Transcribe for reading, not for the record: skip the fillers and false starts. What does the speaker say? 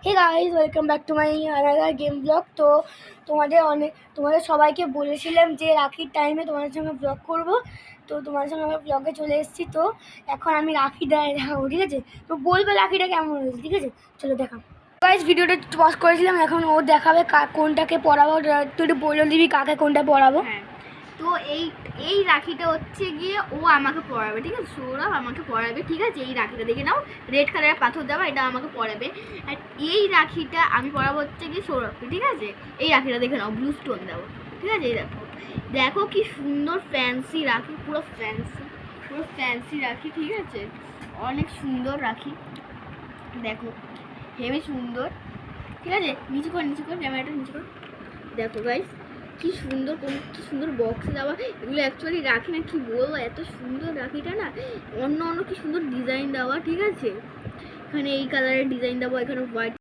Hey guys, welcome back to my another game blog. তো তোমাদের সবাইকে বলেছিলাম যে রাখির টাইমে তোমাদের সঙ্গে ব্লগ করব। তো তোমাদের সঙ্গে আমার ব্লগে চলে এসেছি। তো এখন আমি রাখিটা দেখাবো, ঠিক আছে? তো বলবে রাখিটা কেমন হয়েছে, ঠিক আছে? চলো দেখাও। গাইস, ভিডিওটা পজ করেছিলাম, এখন ও দেখাবে কোনটাকে পরাবো। তুই একটু বলে দিবি কাকে কোনটা পরাবো। হ্যাঁ, তো এই রাখিটা হচ্ছে গিয়ে ও আমাকে পরাবে, ঠিক আছে? সৌরভ আমাকে পরাবে, ঠিক আছে? এই রাখিটা দেখে নাও, রেড কালারের পাথর দেওয়া, এটা আমাকে পরাবে। আর এই রাখিটা আমি পরাবো হচ্ছে গিয়ে সৌরভকে, ঠিক আছে? এই রাখিটা দেখে নাও, ব্লু স্টোন দেবো, ঠিক আছে? এই দেখো দেখো কি সুন্দর ফ্যান্সি রাখি, পুরো ফ্যান্সি রাখি, ঠিক আছে? অনেক সুন্দর রাখি, দেখো হেবি সুন্দর, ঠিক আছে? নিচে কর ক্যামেরাটা নিচে কর। দেখো গাইস কি সুন্দর বক্সে দেওয়া। এগুলো অ্যাকচুয়ালি রাখি না, কি বলবো, এত সুন্দর রাখিটা না। অন্য কি সুন্দর ডিজাইন দেওয়া, ঠিক আছে? এখানে এই কালারের ডিজাইন দেওয়া, এখানে হোয়াইট